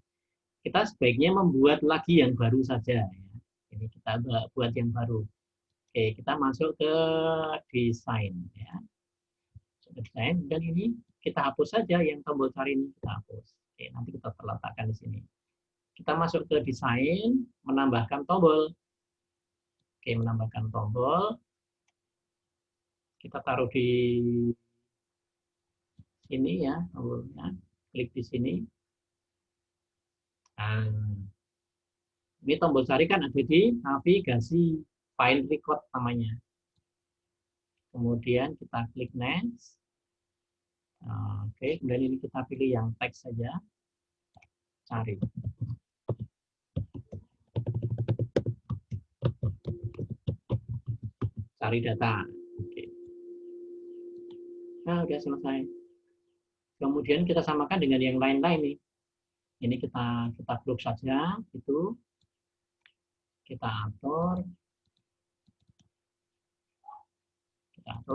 Kita sebaiknya membuat lagi yang baru saja ya. Ini kita buat yang baru. Oke, kita masuk ke desain ya. Desain dan ini kita hapus saja yang tombol cari ini kita hapus. Oke, nanti kita letakkan di sini. Kita masuk ke desain, menambahkan tombol. Oke, menambahkan tombol. Kita taruh di sini ya, tombolnya. Klik di sini. Nah, ini tombol cari kan ada di navigasi, file record namanya. Kemudian kita klik next. Oke, kemudian ini kita pilih yang teks saja. Cari. cari data. Oke. Nah, udah selesai. Kemudian kita samakan dengan yang lain-lain nih. Ini kita blok saja, itu kita atur,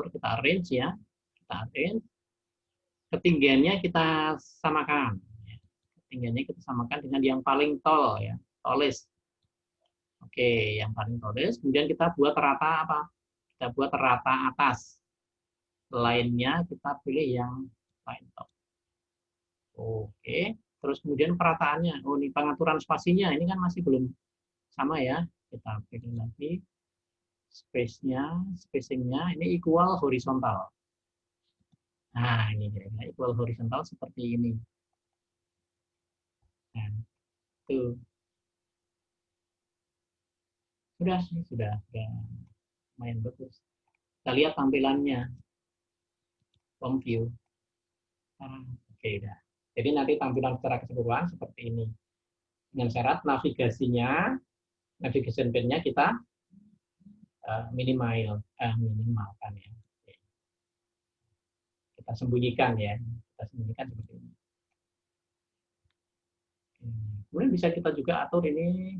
kita arrange ya, kita arrange. Ketinggiannya kita samakan. Ketinggiannya kita samakan dengan yang paling tall ya, tallest. Oke, yang paling tallest. Kemudian kita buat rata apa? Kita buat rata atas. Lainnya kita pilih yang paling top. Oke, terus kemudian perataannya. Oh, ini pengaturan spasinya. Ini kan masih belum sama ya. Kita pilih lagi spacingnya ini equal horizontal. Nah, ini kira-kira equal horizontal seperti ini. Nah, tuh. Sudah lumayan bagus. Kita lihat tampilannya. Home view. Oke, dah. Jadi nanti tampilan secara keseluruhan seperti ini. Dengan syarat navigasinya, navigation pane-nya kita minimalkan ya. Kita sembunyikan ya. Kita sembunyikan seperti ini. Kemudian bisa kita juga atur ini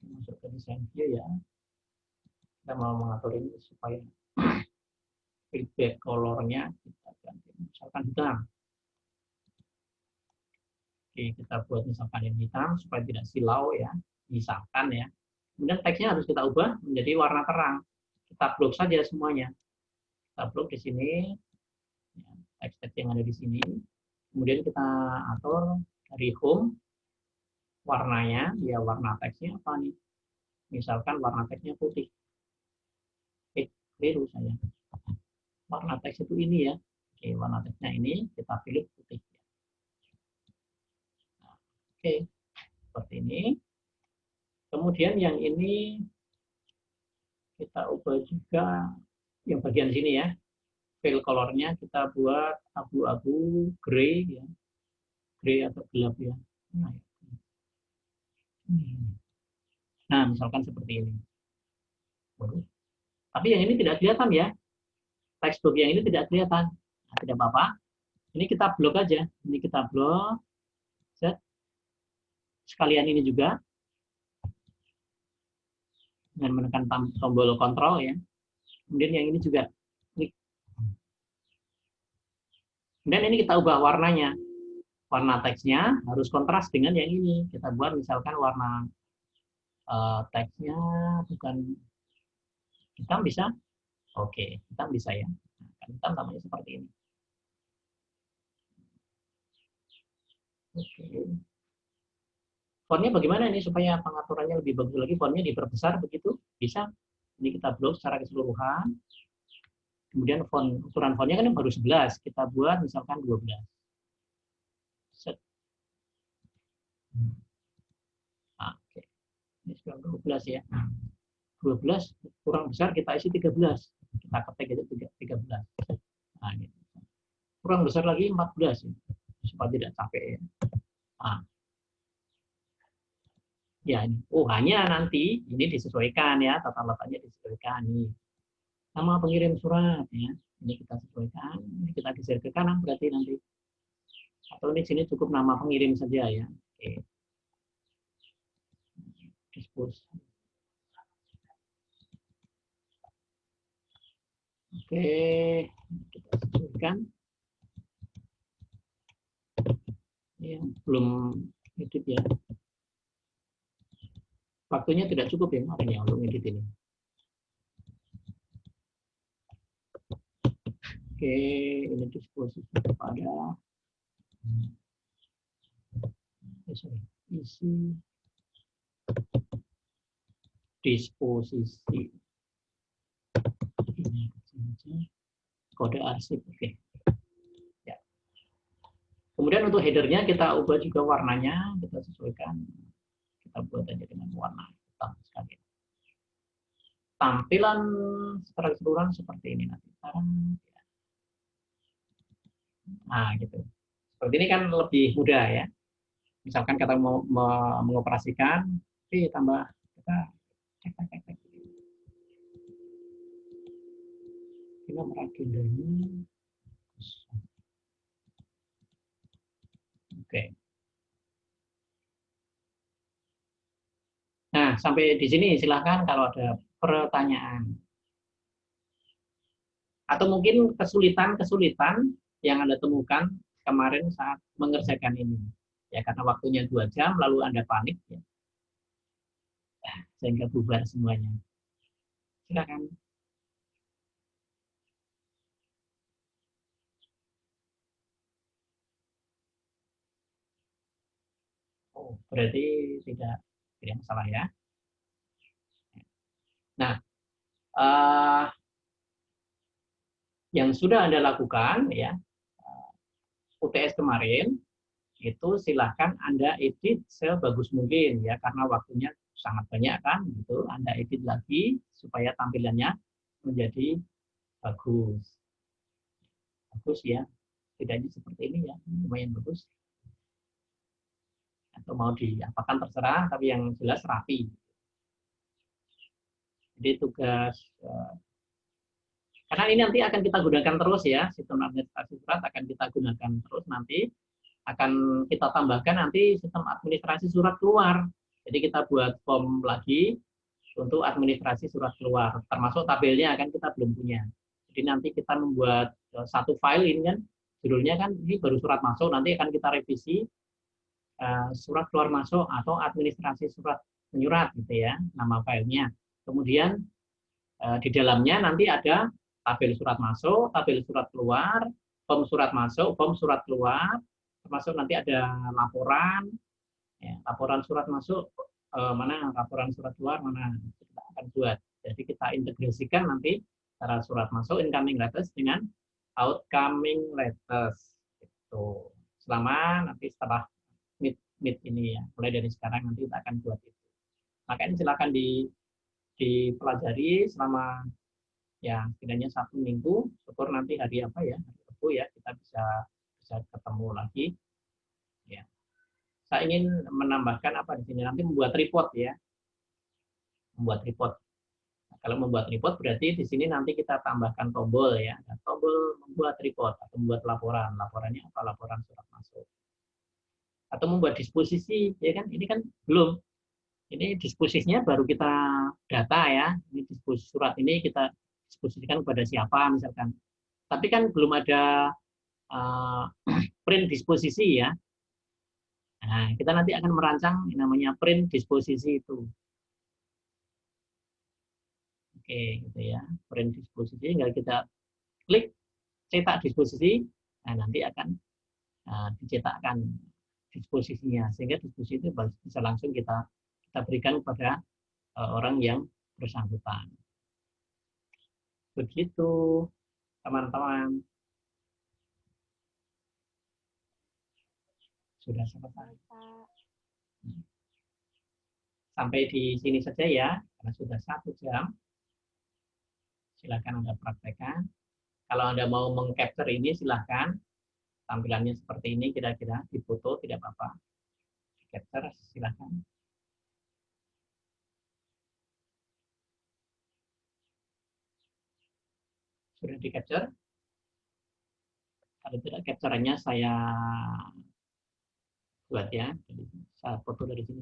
masuk ke desain view ya. Kita mau mengatur ini supaya feedback color-nya kita ganti misalkan hitam. Oke, kita buat misalkan yang hitam supaya tidak silau ya, misalkan ya. Kemudian teksnya harus kita ubah menjadi warna terang. Kita blok saja semuanya. Kita blok di sini ya, teks-teks yang ada di sini. Kemudian kita atur dari home warnanya, ya warna teksnya apa nih? Misalkan warna teksnya putih. Biru saya. Warna teks itu ini ya. Oke, warna teksnya ini kita pilih putih. Oke, seperti ini. Kemudian yang ini kita ubah juga yang bagian sini ya. Fill color-nya kita buat abu-abu, grey ya. Grey atau gelap ya. Nah, misalkan seperti ini. Tapi yang ini tidak kelihatan ya. Textbook yang ini tidak kelihatan. Nah, tidak apa-apa. Ini kita blok aja. Ini kita blok. Set. Sekalian ini juga. Dengan menekan tombol kontrol ya. Kemudian yang ini juga. Klik. Kemudian ini kita ubah warnanya. Warna teksnya harus kontras dengan yang ini. Kita buat misalkan warna teksnya bukan hitam bisa. Oke, hitam bisa ya. Nah, hitam namanya seperti ini. Oke. Fontnya bagaimana ini supaya pengaturannya lebih bagus lagi? Fontnya diperbesar begitu? Bisa. Ini kita blok secara keseluruhan. Kemudian ukuran fontnya kan baru 11. Kita buat misalkan 12. Set. Oke. Ini sudah 12 ya. 12 kurang besar kita isi 13. Kita ketik itu 13. Nah, ini. Kurang besar lagi 14 ya. Supaya tidak capek ya. Nah. Ya, ini. Oh, hanya nanti ini disesuaikan ya, tata letaknya disesuaikan nih. Nama pengirim surat ya. Ini kita sesuaikan, ini kita geser ke kanan berarti nanti. Atau ini sini cukup nama pengirim saja ya. Oke. Dispose. Oke, kita sesuaikan. Ya, belum edit ya. Waktunya tidak cukup ya makanya untuk edit ini. Oke, ini disposisi kepada isi disposisi kode arsip. Oke. Ya. Kemudian untuk headernya kita ubah juga warnanya, kita sesuaikan. Kita buat aja dengan warna hitam sekali. Tampilan secara keseluruhan seperti ini nanti. Nah, gitu. Seperti ini kan lebih mudah ya. Misalkan kita mau mengoperasikan, tambah kita cek. Ini nomor agendanya. Oke. Nah, sampai di sini silahkan kalau ada pertanyaan. Atau mungkin kesulitan-kesulitan yang Anda temukan kemarin saat mengerjakan ini. Ya, karena waktunya 2 jam, lalu Anda panik, ya, sehingga bubar semuanya. Silakan. Oh, berarti tidak masalah ya. Nah, yang sudah Anda lakukan ya, UTS kemarin, itu silahkan Anda edit sebagus mungkin ya, karena waktunya sangat banyak kan, gitu. Anda edit lagi supaya tampilannya menjadi bagus. Bagus ya, tidaknya seperti ini ya, lumayan bagus. Atau mau diapakan terserah, tapi yang jelas rapi. Jadi tugas, karena ini nanti akan kita gunakan terus ya, sistem administrasi surat akan kita gunakan terus nanti, akan kita tambahkan nanti sistem administrasi surat keluar. Jadi kita buat form lagi untuk administrasi surat keluar, termasuk tabelnya kan kita belum punya. Jadi nanti kita membuat satu file ini kan, judulnya kan ini baru surat masuk, nanti akan kita revisi surat keluar masuk atau administrasi surat menyurat gitu ya, nama filenya. Kemudian di dalamnya nanti ada tabel surat masuk, tabel surat keluar, form surat masuk, form surat keluar, termasuk nanti ada laporan, ya, laporan surat masuk mana, laporan surat keluar mana, kita akan buat. Jadi kita integrasikan nanti cara surat masuk incoming letters dengan outgoing letters. Itu selama nanti setelah meet ini ya, mulai dari sekarang nanti kita akan buat itu. Makanya silakan dipelajari selama ya setidaknya 1 minggu, syukur nanti hari apa ya, hari Rabu ya, kita bisa ketemu lagi ya. Saya ingin menambahkan apa di sini, nanti membuat report ya, membuat report. Nah, kalau membuat report berarti di sini nanti kita tambahkan tombol ya, tombol membuat report atau membuat laporan. Laporannya apa? Laporan surat masuk. Atau membuat disposisi ya kan, ini kan belum. Ini disposisinya baru kita data ya. Ini disposisi surat ini kita disposisikan kepada siapa misalkan. Tapi kan belum ada print disposisi ya. Nah, kita nanti akan merancang yang namanya print disposisi itu. Oke, gitu ya. Print disposisi tinggal kita klik cetak disposisi, nah nanti akan dicetakkan disposisinya, sehingga disposisi itu bisa langsung kita berikan kepada orang yang bersangkutan. Begitu, teman-teman. Sudah selesai. Sampai di sini saja ya, karena sudah 1 jam. Silakan Anda praktekkan. Kalau Anda mau mengcapture ini, silakan. Tampilannya seperti ini, kira-kira difoto tidak apa-apa. Capture, silakan. Sudah di capture? Kalau tidak, capture-nya saya buat ya. Jadi saya foto dari sini.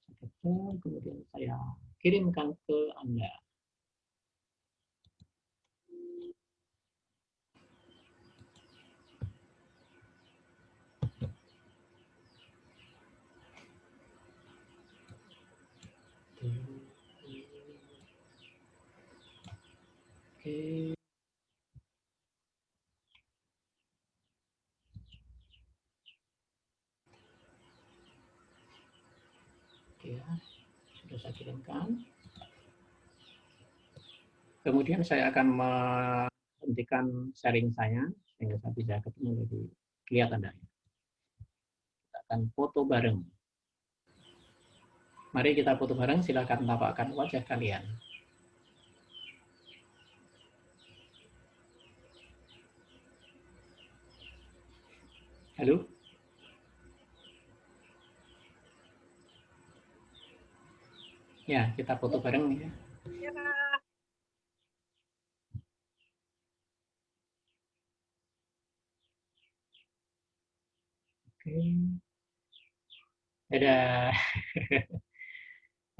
Saya capture, kemudian saya kirimkan ke Anda. Oke. Oke ya, sudah saya kirimkan. Kemudian saya akan menghentikan sharing saya sehingga saya bisa ketemu lebih kelihatan Anda. Kita akan foto bareng. Mari kita foto bareng, silakan tampakkan wajah kalian. Halo? Ya, kita foto bareng ya. Ada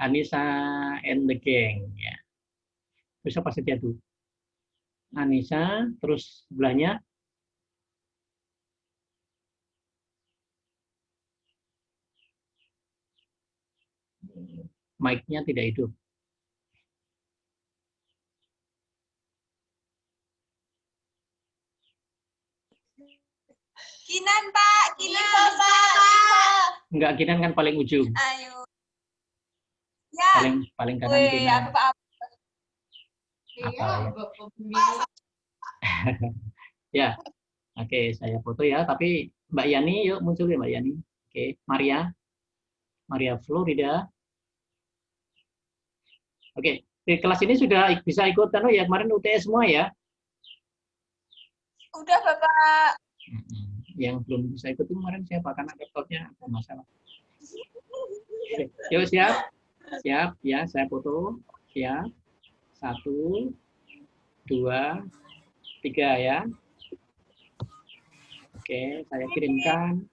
Anissa and the gang ya. Terus apa saja tuh? Anissa, terus sebelahnya mic-nya tidak hidup. Kinan, Pak. Kinan, Pak. Enggak, Kinan kan paling ujung. Ayo. Ya. Paling kanan Wih, Kinan. apa? Apa ya? Ya, oke, saya foto ya. Tapi Mbak Yani, yuk muncul ya Mbak Yani. Oke, Maria Florida. Oke, di kelas ini sudah bisa ikut ya kemarin UTS semua ya? Udah, Bapak. Yang belum bisa ikut itu kemarin siapa? Karena laptopnya ada masalah. Oke, yuk siap ya, saya foto. Siap, 1, 2, 3 ya. Oke, saya kirimkan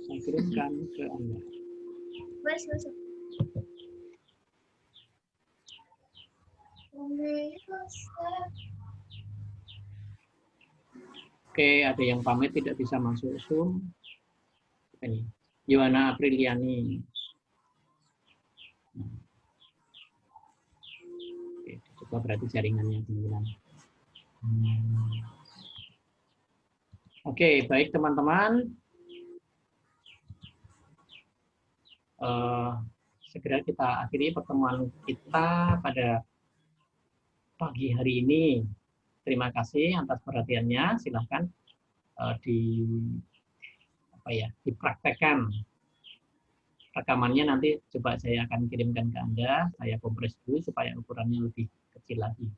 ke Anda. Oke, ada yang pamit tidak bisa masuk Zoom. Ini, Yohana Apriliani. Oke, coba berarti jaringannya teman-teman. Oke, baik teman-teman. Segera kita akhiri pertemuan kita pada pagi hari ini. Terima kasih atas perhatiannya. Silahkan dipraktekkan rekamannya, nanti coba saya akan kirimkan ke Anda. Saya kompres dulu supaya ukurannya lebih kecil lagi.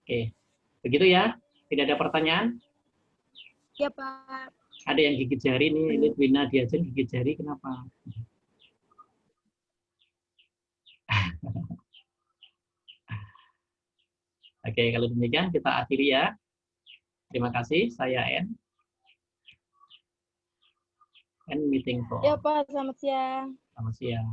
Oke, begitu ya. Tidak ada pertanyaan? Ya, Pak. Ada yang gigit jari nih, Litwina Diajen gigit jari, kenapa? Oke, kalau demikian kita akhiri ya. Terima kasih, saya N meeting for. Ya, Pak. Selamat siang. Selamat siang.